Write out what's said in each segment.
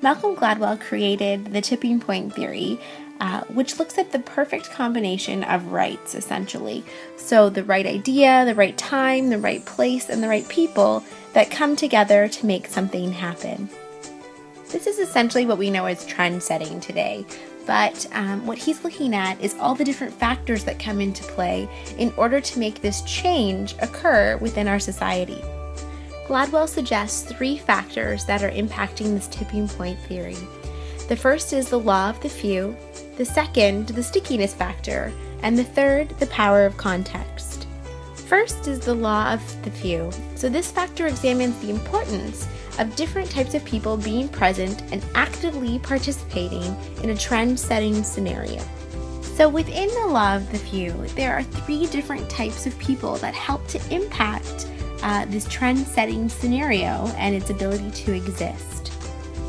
Malcolm Gladwell created the tipping point theory, which looks at the perfect combination of rights, essentially. So the right idea, the right time, the right place, and the right people that come together to make something happen. This is essentially what we know as trend setting today, but what he's looking at is all the different factors that come into play in order to make this change occur within our society. Gladwell suggests 3 factors that are impacting this tipping point theory. The first is the law of the few, the second, the stickiness factor, and the third, the power of context. First is the law of the few. So this factor examines the importance of different types of people being present and actively participating in a trend-setting scenario. So within the law of the few, there are 3 different types of people that help to impact this trend-setting scenario and its ability to exist.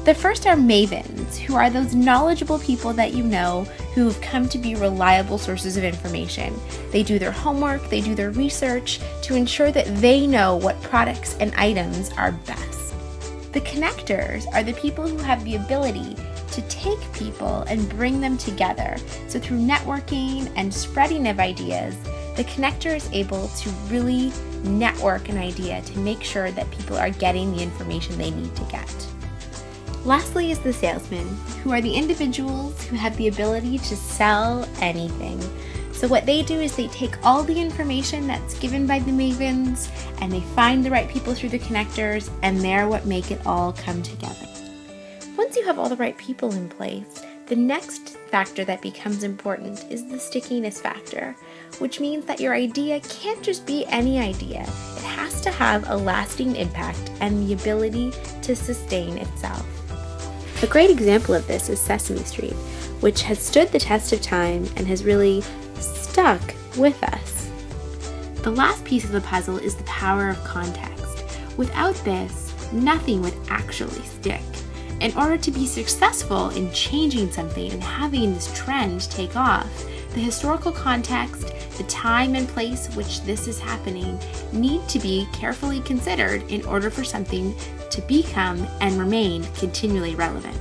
The first are mavens, who are those knowledgeable people that you know who have come to be reliable sources of information. They do their homework, they do their research to ensure that they know what products and items are best. The connectors are the people who have the ability to take people and bring them together. So through networking and spreading of ideas, the connector is able to really network an idea to make sure that people are getting the information they need to get. Lastly is the salesman, who are the individuals who have the ability to sell anything. So what they do is they take all the information that's given by the mavens and they find the right people through the connectors, and they're what make it all come together. Once you have all the right people in place, the next factor that becomes important is the stickiness factor, which means that your idea can't just be any idea. It has to have a lasting impact and the ability to sustain itself. A great example of this is Sesame Street, which has stood the test of time and has really stuck with us. The last piece of the puzzle is the power of context. Without this, nothing would actually stick. In order to be successful in changing something and having this trend take off, the historical context, the time and place which this is happening need to be carefully considered in order for something to become and remain continually relevant.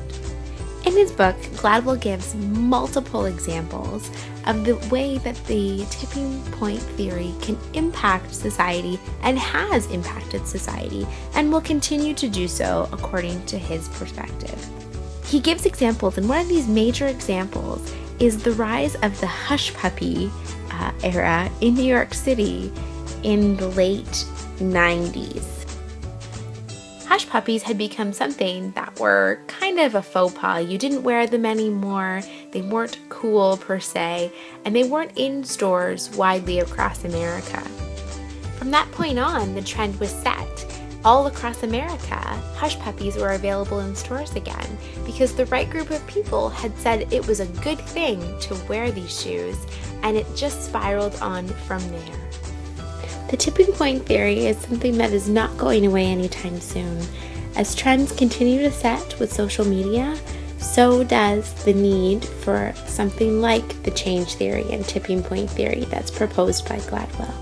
In his book, Gladwell gives multiple examples of the way that the tipping point theory can impact society and has impacted society and will continue to do so according to his perspective. He gives examples, and one of these major examples is the rise of the hush puppy era in New York City in the late 90s. Hush puppies had become something that were kind of a faux pas. You didn't wear them anymore, they weren't cool per se, and they weren't in stores widely across America. From that point on, the trend was set. All across America, hush puppies were available in stores again because the right group of people had said it was a good thing to wear these shoes, and it just spiraled on from there. The tipping point theory is something that is not going away anytime soon. As trends continue to set with social media, so does the need for something like the change theory and tipping point theory that's proposed by Gladwell.